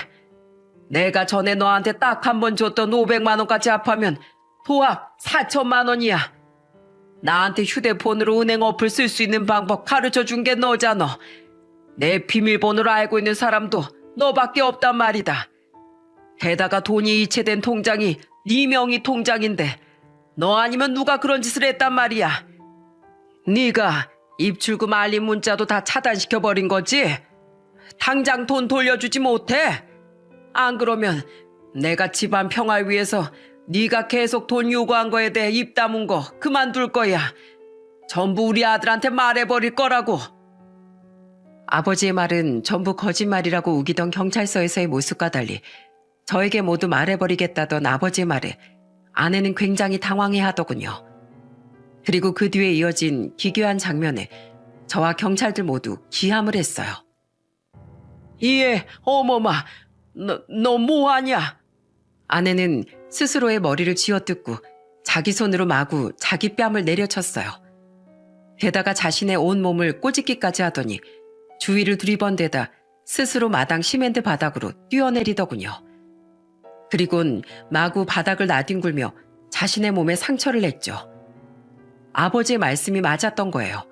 S1: 내가 전에 너한테 딱 한 번 줬던 500만 원까지 합하면 도합 4천만 원이야. 나한테 휴대폰으로 은행 어플 쓸 수 있는 방법 가르쳐 준 게 너잖아. 내 비밀번호를 알고 있는 사람도 너밖에 없단 말이다. 게다가 돈이 이체된 통장이 네 명의 통장인데 너 아니면 누가 그런 짓을 했단 말이야. 네가 입출금 알림 문자도 다 차단시켜버린 거지? 당장 돈 돌려주지 못해? 안 그러면 내가 집안 평화를 위해서 네가 계속 돈 요구한 거에 대해 입 다문 거 그만둘 거야. 전부 우리 아들한테 말해버릴 거라고. 아버지의 말은 전부 거짓말이라고 우기던 경찰서에서의 모습과 달리 저에게 모두 말해버리겠다던 아버지의 말에 아내는 굉장히 당황해하더군요. 그리고 그 뒤에 이어진 기괴한 장면에 저와 경찰들 모두 기함을 했어요. 어머마, 너 뭐하냐? 아내는 스스로의 머리를 쥐어뜯고 자기 손으로 마구 자기 뺨을 내려쳤어요. 게다가 자신의 온 몸을 꼬집기까지 하더니 주위를 두리번대다 스스로 마당 시멘트 바닥으로 뛰어내리더군요. 그리곤 마구 바닥을 나뒹굴며 자신의 몸에 상처를 냈죠. 아버지의 말씀이 맞았던 거예요.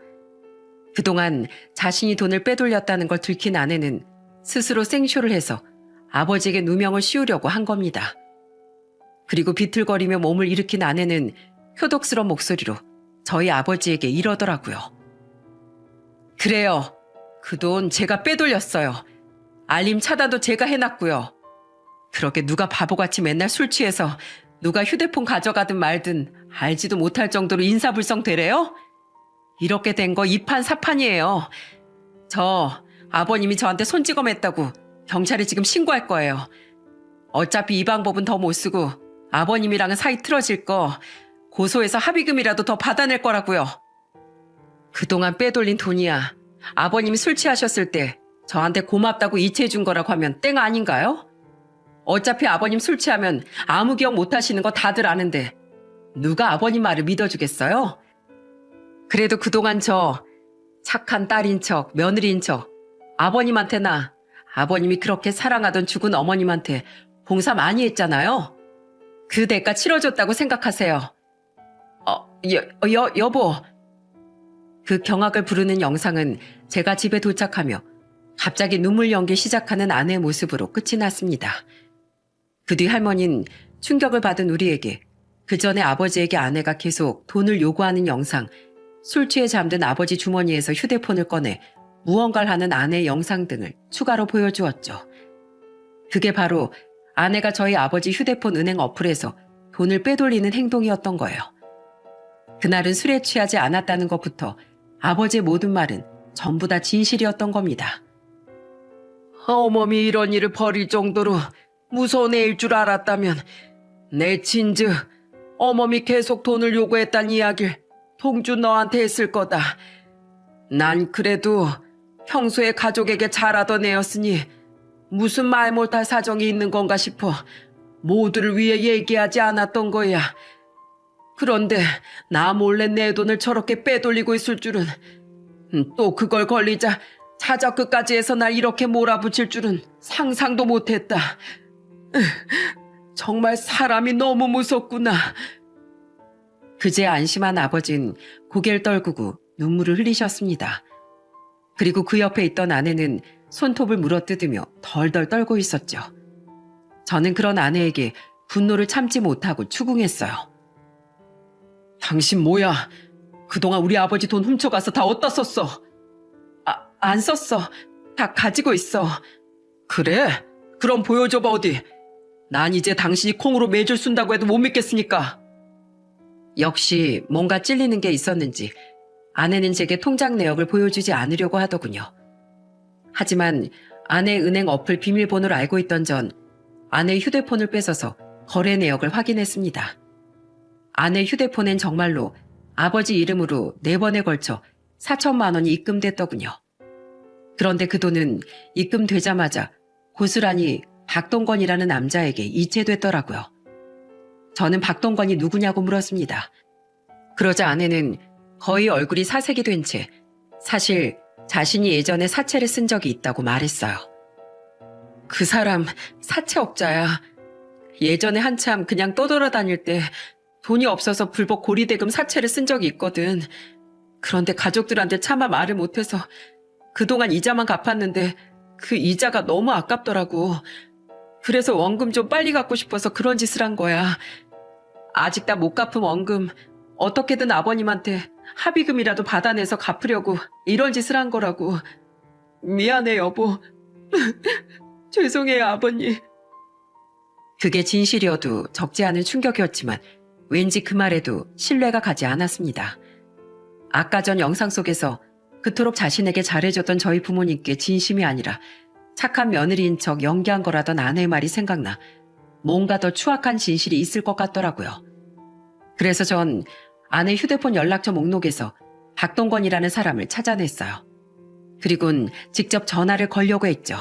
S1: 그동안 자신이 돈을 빼돌렸다는 걸 들킨 아내는 스스로 생쇼를 해서 아버지에게 누명을 씌우려고 한 겁니다. 그리고 비틀거리며 몸을 일으킨 아내는 효독스러운 목소리로 저희 아버지에게 이러더라고요. 그래요. 그 돈 제가 빼돌렸어요. 알림 차단도 제가 해놨고요. 그렇게 누가 바보같이 맨날 술 취해서 누가 휴대폰 가져가든 말든 알지도 못할 정도로 인사불성 되래요? 이렇게 된 거 이판사판이에요. 아버님이 저한테 손찌검했다고 경찰에 지금 신고할 거예요. 어차피 이 방법은 더 못 쓰고 아버님이랑은 사이 틀어질 거 고소해서 합의금이라도 더 받아낼 거라고요. 그동안 빼돌린 돈이야. 아버님이 술 취하셨을 때 저한테 고맙다고 이체해 준 거라고 하면 땡 아닌가요? 어차피 아버님 술 취하면 아무 기억 못 하시는 거 다들 아는데 누가 아버님 말을 믿어주겠어요? 그래도 그동안 저 착한 딸인 척, 며느리인 척 아버님한테나 아버님이 그렇게 사랑하던 죽은 어머님한테 봉사 많이 했잖아요. 그 대가 치러줬다고 생각하세요. 여보. 그 경악을 부르는 영상은 제가 집에 도착하며 갑자기 눈물 연기 시작하는 아내의 모습으로 끝이 났습니다. 그 뒤 할머니는 충격을 받은 우리에게 그 전에 아버지에게 아내가 계속 돈을 요구하는 영상, 술 취해 잠든 아버지 주머니에서 휴대폰을 꺼내 무언가를 하는 아내의 영상 등을 추가로 보여주었죠. 그게 바로 아내가 저희 아버지 휴대폰 은행 어플에서 돈을 빼돌리는 행동이었던 거예요. 그날은 술에 취하지 않았다는 것부터 아버지의 모든 말은 전부 다 진실이었던 겁니다. 어머니 이런 일을 벌일 정도로 무서운 애일 줄 알았다면 내 진즉 어머니 계속 돈을 요구했다는 이야기를 동주 너한테 했을 거다. 난 그래도 평소에 가족에게 잘하던 애였으니 무슨 말 못할 사정이 있는 건가 싶어 모두를 위해 얘기하지 않았던 거야. 그런데 나 몰래 내 돈을 저렇게 빼돌리고 있을 줄은, 또 그걸 걸리자 자적끝까지 해서 날 이렇게 몰아붙일 줄은 상상도 못했다. 정말 사람이 너무 무섭구나. 그제 안심한 아버진 고개를 떨구고 눈물을 흘리셨습니다. 그리고 그 옆에 있던 아내는 손톱을 물어뜯으며 덜덜 떨고 있었죠. 저는 그런 아내에게 분노를 참지 못하고 추궁했어요. 당신 뭐야? 그동안 우리 아버지 돈 훔쳐가서 다 어디다 썼어? 안 썼어. 다 가지고 있어. 그래? 그럼 보여줘봐 어디. 난 이제 당신이 콩으로 매줄 쓴다고 해도 못 믿겠으니까. 역시 뭔가 찔리는 게 있었는지 아내는 제게 통장 내역을 보여주지 않으려고 하더군요. 하지만 아내의 은행 어플 비밀번호를 알고 있던 전 아내의 휴대폰을 뺏어서 거래 내역을 확인했습니다. 아내 휴대폰엔 정말로 아버지 이름으로 4번에 걸쳐 4천만 원이 입금됐더군요. 그런데 그 돈은 입금되자마자 고스란히 박동건이라는 남자에게 이체됐더라고요. 저는 박동건이 누구냐고 물었습니다. 그러자 아내는 거의 얼굴이 사색이 된 채 사실 자신이 예전에 사채를 쓴 적이 있다고 말했어요. 그 사람 사채업자야. 예전에 한참 그냥 떠돌아다닐 때 돈이 없어서 불법 고리대금 사채를 쓴 적이 있거든. 그런데 가족들한테 차마 말을 못해서 그동안 이자만 갚았는데 그 이자가 너무 아깝더라고. 그래서 원금 좀 빨리 갚고 싶어서 그런 짓을 한 거야. 아직 다 못 갚은 원금 어떻게든 아버님한테 합의금이라도 받아내서 갚으려고 이런 짓을 한 거라고. 미안해 여보. 죄송해요 아버님. 그게 진실이어도 적지 않은 충격이었지만 왠지 그 말에도 신뢰가 가지 않았습니다. 아까 전 영상 속에서 그토록 자신에게 잘해줬던 저희 부모님께 진심이 아니라 착한 며느리인 척 연기한 거라던 아내의 말이 생각나 뭔가 더 추악한 진실이 있을 것 같더라고요. 그래서 전 아내 휴대폰 연락처 목록에서 박동건이라는 사람을 찾아냈어요. 그리곤 직접 전화를 걸려고 했죠.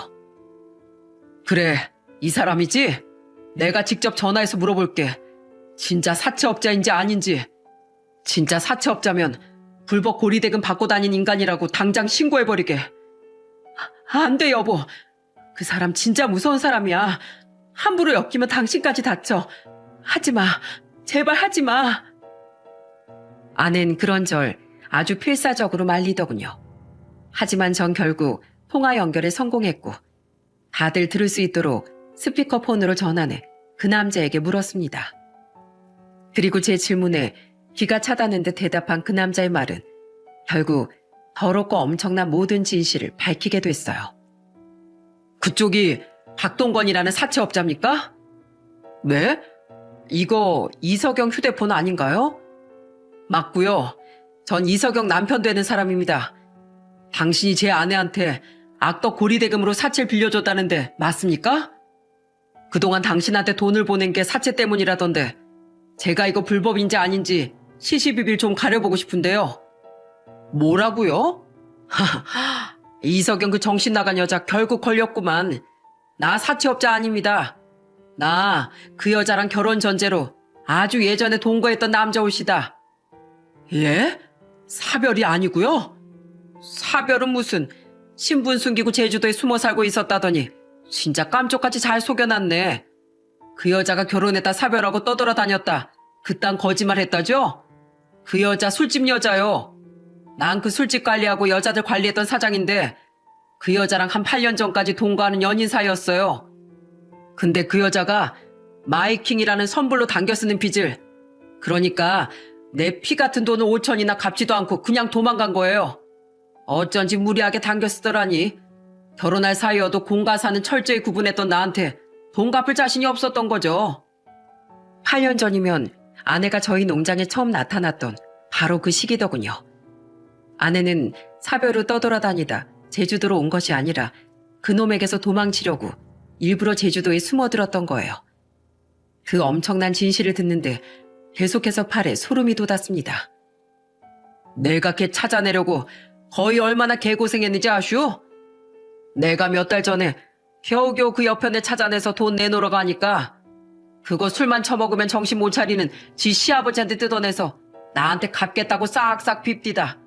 S1: 그래, 이 사람이지? 내가 직접 전화해서 물어볼게. 진짜 사채업자인지 아닌지. 진짜 사채업자면 불법 고리대금 받고 다닌 인간이라고 당장 신고해버리게. 안 돼 여보. 그 사람 진짜 무서운 사람이야. 함부로 엮이면 당신까지 다쳐. 하지마. 제발 하지마. 아내는 그런절 아주 필사적으로 말리더군요. 하지만 전 결국 통화 연결에 성공했고 다들 들을 수 있도록 스피커폰으로 전화해 그 남자에게 물었습니다. 그리고 제 질문에 귀가 차다는 듯 대답한 그 남자의 말은 결국 더럽고 엄청난 모든 진실을 밝히게 됐어요. 그쪽이 박동건이라는 사채업자입니까? 네? 이거 이석영 휴대폰 아닌가요? 맞고요. 전 이석영 남편 되는 사람입니다. 당신이 제 아내한테 악덕 고리대금으로 사채를 빌려줬다는데 맞습니까? 그동안 당신한테 돈을 보낸 게 사채 때문이라던데 제가 이거 불법인지 아닌지 시시비비를 좀 가려보고 싶은데요. 뭐라고요? 이석영 그 정신 나간 여자 결국 걸렸구만. 나 사채업자 아닙니다. 나 그 여자랑 결혼 전제로 아주 예전에 동거했던 남자 옷이다. 예? 사별이 아니고요? 사별은 무슨 신분 숨기고 제주도에 숨어 살고 있었다더니 진짜 깜짝같이 잘 속여놨네. 그 여자가 결혼했다 사별하고 떠돌아다녔다. 그딴 거짓말 했다죠? 그 여자 술집 여자요. 난 그 술집 관리하고 여자들 관리했던 사장인데 그 여자랑 한 8년 전까지 동거하는 연인 사이였어요. 근데 그 여자가 마이킹이라는 선불로 당겨 쓰는 빚을, 그러니까 내 피 같은 돈을 5천이나 갚지도 않고 그냥 도망간 거예요. 어쩐지 무리하게 당겨 쓰더라니. 결혼할 사이여도 공과 사는 철저히 구분했던 나한테 돈 갚을 자신이 없었던 거죠. 8년 전이면 아내가 저희 농장에 처음 나타났던 바로 그 시기더군요. 아내는 사별 후 떠돌아다니다 제주도로 온 것이 아니라 그놈에게서 도망치려고 일부러 제주도에 숨어들었던 거예요. 그 엄청난 진실을 듣는데 계속해서 팔에 소름이 돋았습니다. 내가 걔 찾아내려고 거의 얼마나 개고생했는지 아슈? 내가 몇 달 전에 겨우겨우 그 여편에 찾아내서 돈 내놓으러 가니까 그거 술만 처먹으면 정신 못 차리는 지 시아버지한테 뜯어내서 나한테 갚겠다고 싹싹 빕디다.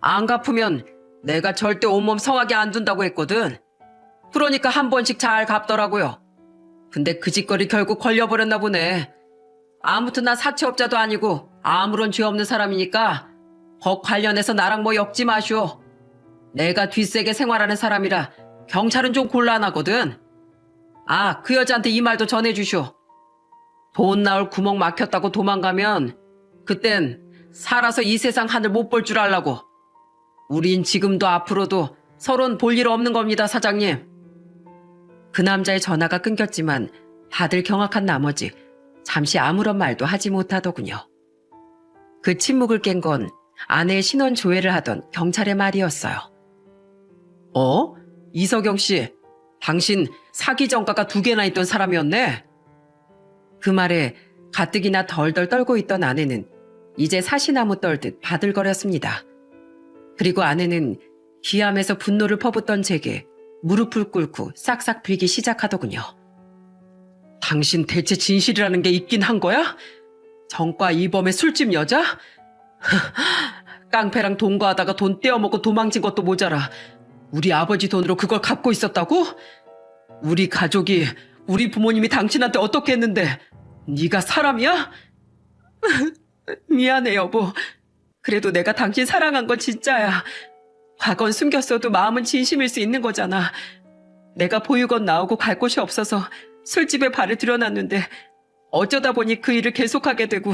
S1: 안 갚으면 내가 절대 온몸 성하게 안 둔다고 했거든. 그러니까 한 번씩 잘 갚더라고요. 근데 그 짓거리 결국 걸려버렸나 보네. 아무튼 나 사채업자도 아니고 아무런 죄 없는 사람이니까 법 관련해서 나랑 뭐 엮지 마시오. 내가 뒷세계 생활하는 사람이라 경찰은 좀 곤란하거든. 아, 그 여자한테 이 말도 전해주시오. 돈 나올 구멍 막혔다고 도망가면 그땐 살아서 이 세상 하늘 못 볼 줄 알라고. 우린 지금도 앞으로도 서로는 볼 일 없는 겁니다, 사장님. 그 남자의 전화가 끊겼지만 다들 경악한 나머지 잠시 아무런 말도 하지 못하더군요. 그 침묵을 깬 건 아내의 신원 조회를 하던 경찰의 말이었어요. 이석영 씨, 당신 사기 전과가 2개나 있던 사람이었네? 그 말에 가뜩이나 덜덜 떨고 있던 아내는 이제 사시나무 떨듯 바들거렸습니다. 그리고 아내는 기함에서 분노를 퍼붓던 제게 무릎을 꿇고 싹싹 빌기 시작하더군요. 당신 대체 진실이라는 게 있긴 한 거야? 정과 이범의 술집 여자? 깡패랑 동거하다가 돈 떼어먹고 도망친 것도 모자라 우리 아버지 돈으로 그걸 갚고 있었다고? 우리 가족이, 우리 부모님이 당신한테 어떻게 했는데 네가 사람이야? 미안해, 여보. 그래도 내가 당신 사랑한 건 진짜야. 과거는 숨겼어도 마음은 진심일 수 있는 거잖아. 내가 보육원 나오고 갈 곳이 없어서 술집에 발을 들여놨는데 어쩌다 보니 그 일을 계속하게 되고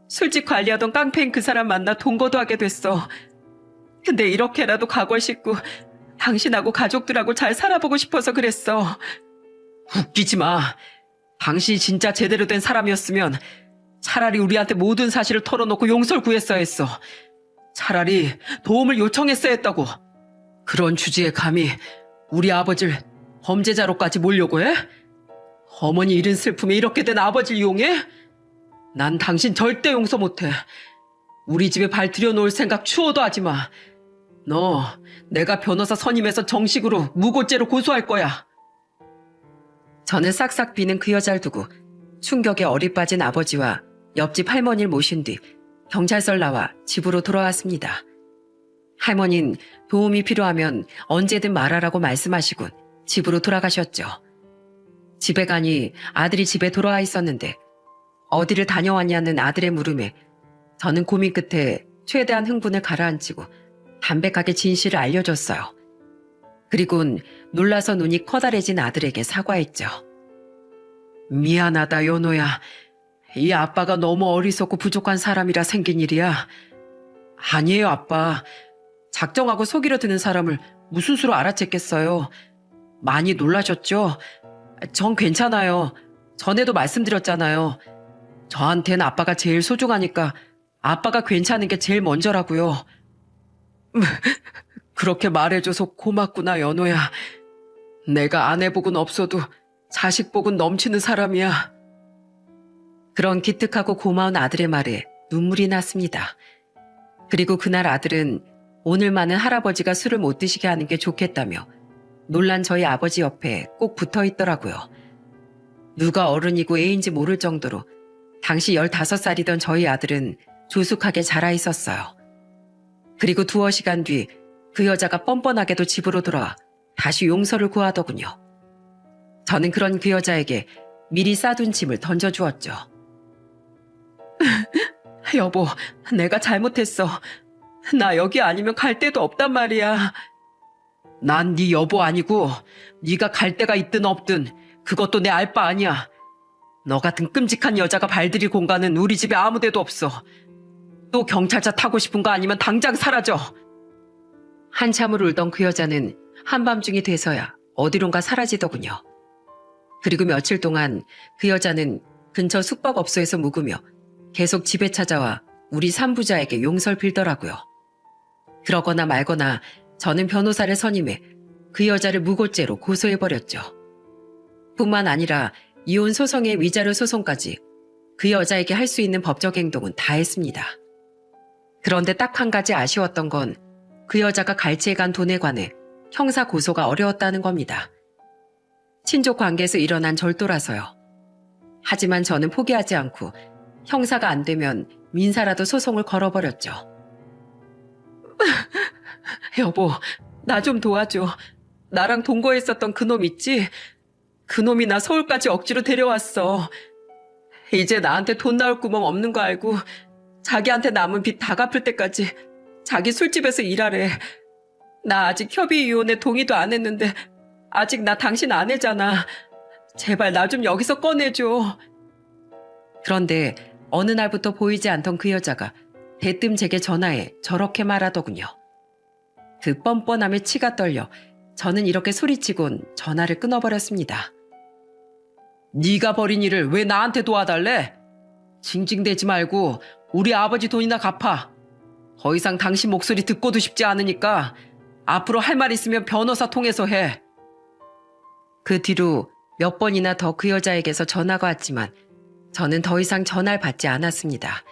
S1: 술집 관리하던 깡패인 그 사람 만나 동거도 하게 됐어. 근데 이렇게라도 과거를 씻고 당신하고 가족들하고 잘 살아보고 싶어서 그랬어. 웃기지 마. 당신이 진짜 제대로 된 사람이었으면 차라리 우리한테 모든 사실을 털어놓고 용서를 구했어야 했어. 차라리 도움을 요청했어야 했다고. 그런 주제에 감히 우리 아버지를 범죄자로까지 몰려고 해? 어머니 잃은 슬픔에 이렇게 된 아버지를 이용해? 난 당신 절대 용서 못해. 우리 집에 발 들여놓을 생각 추워도 하지 마. 너 내가 변호사 선임해서 정식으로 무고죄로 고소할 거야. 저는 싹싹 비는 그 여자를 두고 충격에 어리 빠진 아버지와 옆집 할머니를 모신 뒤 경찰서를 나와 집으로 돌아왔습니다. 할머니는 도움이 필요하면 언제든 말하라고 말씀하시고 집으로 돌아가셨죠. 집에 가니 아들이 집에 돌아와 있었는데 어디를 다녀왔냐는 아들의 물음에 저는 고민 끝에 최대한 흥분을 가라앉히고 담백하게 진실을 알려줬어요. 그리고는 놀라서 눈이 커다래진 아들에게 사과했죠. 미안하다, 연호야. 이 아빠가 너무 어리석고 부족한 사람이라 생긴 일이야. 아니에요, 아빠. 작정하고 속이려 드는 사람을 무슨 수로 알아챘겠어요. 많이 놀라셨죠? 전 괜찮아요. 전에도 말씀드렸잖아요. 저한텐 아빠가 제일 소중하니까 아빠가 괜찮은 게 제일 먼저라고요. 그렇게 말해줘서 고맙구나, 연호야. 내가 아내복은 없어도 자식복은 넘치는 사람이야. 그런 기특하고 고마운 아들의 말에 눈물이 났습니다. 그리고 그날 아들은 오늘만은 할아버지가 술을 못 드시게 하는 게 좋겠다며 놀란 저희 아버지 옆에 꼭 붙어 있더라고요. 누가 어른이고 애인지 모를 정도로 당시 15살이던 저희 아들은 조숙하게 자라 있었어요. 그리고 두어 시간 뒤 그 여자가 뻔뻔하게도 집으로 돌아와 다시 용서를 구하더군요. 저는 그런 그 여자에게 미리 싸둔 짐을 던져주었죠. 여보, 내가 잘못했어. 나 여기 아니면 갈 데도 없단 말이야. 난 네 여보 아니고 네가 갈 데가 있든 없든 그것도 내 알 바 아니야. 너 같은 끔찍한 여자가 발들일 공간은 우리 집에 아무 데도 없어. 또 경찰차 타고 싶은 거 아니면 당장 사라져. 한참을 울던 그 여자는 한밤중이 돼서야 어디론가 사라지더군요. 그리고 며칠 동안 그 여자는 근처 숙박업소에서 묵으며 계속 집에 찾아와 우리 산부자에게 용서를 빌더라고요. 그러거나 말거나 저는 변호사를 선임해 그 여자를 무고죄로 고소해버렸죠. 뿐만 아니라 이혼 소송의 위자료 소송까지 그 여자에게 할 수 있는 법적 행동은 다 했습니다. 그런데 딱 한 가지 아쉬웠던 건 그 여자가 갈취해 간 돈에 관해 형사 고소가 어려웠다는 겁니다. 친족 관계에서 일어난 절도라서요. 하지만 저는 포기하지 않고 형사가 안 되면 민사라도 소송을 걸어버렸죠. 여보, 나 좀 도와줘. 나랑 동거했었던 그놈 있지? 그놈이 나 서울까지 억지로 데려왔어. 이제 나한테 돈 나올 구멍 없는 거 알고 자기한테 남은 빚 다 갚을 때까지 자기 술집에서 일하래. 나 아직 협의 이혼에 동의도 안 했는데 아직 나 당신 아내잖아. 제발 나 좀 여기서 꺼내줘. 그런데 어느 날부터 보이지 않던 그 여자가 대뜸 제게 전화해 저렇게 말하더군요. 그 뻔뻔함에 치가 떨려 저는 이렇게 소리치곤 전화를 끊어버렸습니다. 네가 벌인 일을 왜 나한테 도와달래? 징징대지 말고 우리 아버지 돈이나 갚아. 더 이상 당신 목소리 듣고도 싶지 않으니까 앞으로 할 말 있으면 변호사 통해서 해. 그 뒤로 몇 번이나 더 그 여자에게서 전화가 왔지만 저는 더 이상 전화를 받지 않았습니다.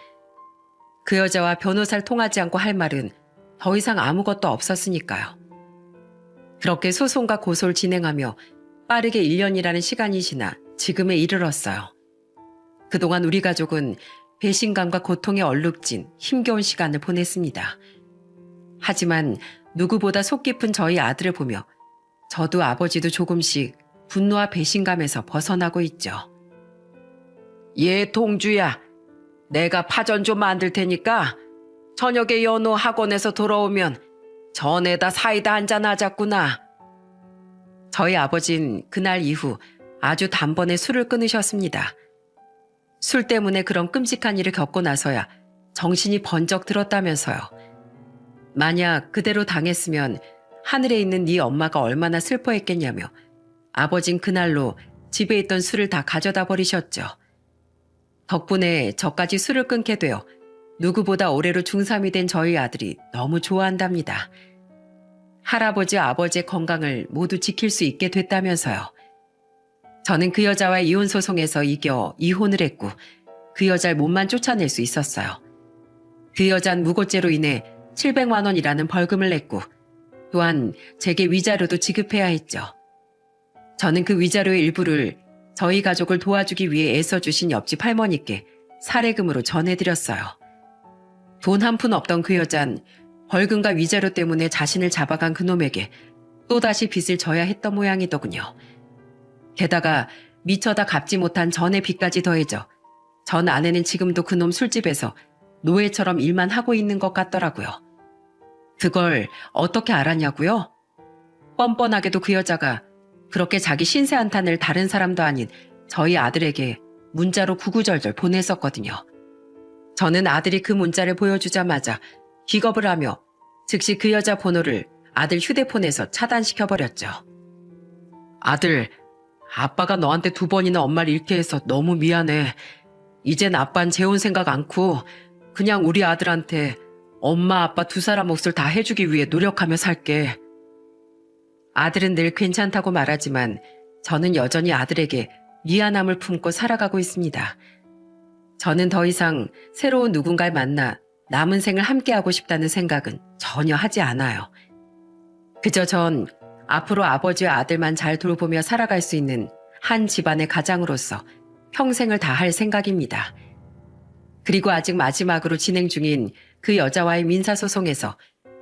S1: 그 여자와 변호사를 통하지 않고 할 말은 더 이상 아무것도 없었으니까요. 그렇게 소송과 고소를 진행하며 빠르게 1년이라는 시간이 지나 지금에 이르렀어요. 그동안 우리 가족은 배신감과 고통에 얼룩진 힘겨운 시간을 보냈습니다. 하지만 누구보다 속 깊은 저희 아들을 보며 저도 아버지도 조금씩 분노와 배신감에서 벗어나고 있죠. 얘 동주야, 내가 파전 좀 만들 테니까 저녁에 연호 학원에서 돌아오면 전에다 사이다 한잔 하자꾸나. 저희 아버진 그날 이후 아주 단번에 술을 끊으셨습니다. 술 때문에 그런 끔찍한 일을 겪고 나서야 정신이 번쩍 들었다면서요. 만약 그대로 당했으면 하늘에 있는 네 엄마가 얼마나 슬퍼했겠냐며 아버진 그날로 집에 있던 술을 다 가져다 버리셨죠. 덕분에 저까지 술을 끊게 되어 누구보다 올해로 중3이 된 저희 아들이 너무 좋아한답니다. 할아버지, 아버지의 건강을 모두 지킬 수 있게 됐다면서요. 저는 그 여자와의 이혼 소송에서 이겨 이혼을 했고 그 여자를 몸만 쫓아낼 수 있었어요. 그 여잔 무고죄로 인해 700만 원이라는 벌금을 냈고 또한 제게 위자료도 지급해야 했죠. 저는 그 위자료의 일부를 저희 가족을 도와주기 위해 애써주신 옆집 할머니께 사례금으로 전해드렸어요. 돈 한 푼 없던 그 여잔 벌금과 위자료 때문에 자신을 잡아간 그놈에게 또다시 빚을 져야 했던 모양이더군요. 게다가 미처 다 갚지 못한 전의 빚까지 더해져 전 아내는 지금도 그놈 술집에서 노예처럼 일만 하고 있는 것 같더라고요. 그걸 어떻게 알았냐고요? 뻔뻔하게도 그 여자가 그렇게 자기 신세 한탄을 다른 사람도 아닌 저희 아들에게 문자로 구구절절 보냈었거든요. 저는 아들이 그 문자를 보여주자마자 기겁을 하며 즉시 그 여자 번호를 아들 휴대폰에서 차단시켜버렸죠. 아들, 아빠가 너한테 2번이나 엄마를 잃게 해서 너무 미안해. 이젠 아빠는 재혼 생각 않고 그냥 우리 아들한테 엄마 아빠 2사람 몫을 다 해주기 위해 노력하며 살게. 아들은 늘 괜찮다고 말하지만 저는 여전히 아들에게 미안함을 품고 살아가고 있습니다. 저는 더 이상 새로운 누군가를 만나 남은 생을 함께하고 싶다는 생각은 전혀 하지 않아요. 그저 전 앞으로 아버지와 아들만 잘 돌보며 살아갈 수 있는 한 집안의 가장으로서 평생을 다할 생각입니다. 그리고 아직 마지막으로 진행 중인 그 여자와의 민사소송에서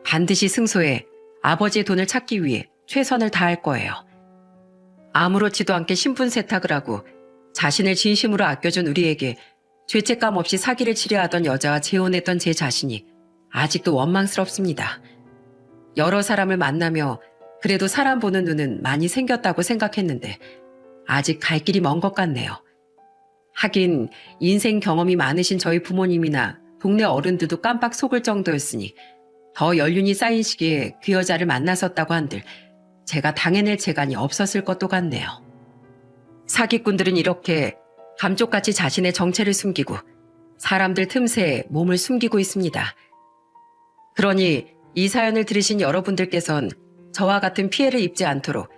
S1: 반드시 승소해 아버지의 돈을 찾기 위해 최선을 다할 거예요. 아무렇지도 않게 신분 세탁을 하고 자신을 진심으로 아껴준 우리에게 죄책감 없이 사기를 치려하던 여자와 재혼했던 제 자신이 아직도 원망스럽습니다. 여러 사람을 만나며 그래도 사람 보는 눈은 많이 생겼다고 생각했는데 아직 갈 길이 먼 것 같네요. 하긴 인생 경험이 많으신 저희 부모님이나 동네 어른들도 깜빡 속을 정도였으니 더 연륜이 쌓인 시기에 그 여자를 만났었다고 한들 제가 당해낼 재간이 없었을 것도 같네요. 사기꾼들은 이렇게 감쪽같이 자신의 정체를 숨기고 사람들 틈새에 몸을 숨기고 있습니다. 그러니 이 사연을 들으신 여러분들께선 저와 같은 피해를 입지 않도록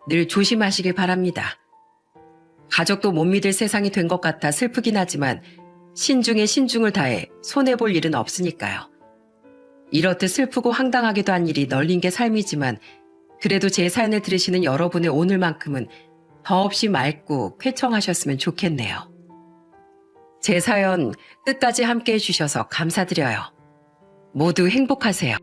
S1: 늘 조심하시길 바랍니다. 가족도 못 믿을 세상이 된 것 같아 슬프긴 하지만 신중에 신중을 다해 손해볼 일은 없으니까요. 이렇듯 슬프고 황당하기도 한 일이 널린 게 삶이지만 그래도 제 사연을 들으시는 여러분의 오늘만큼은 더없이 맑고 쾌청하셨으면 좋겠네요. 제 사연 끝까지 함께 해주셔서 감사드려요. 모두 행복하세요.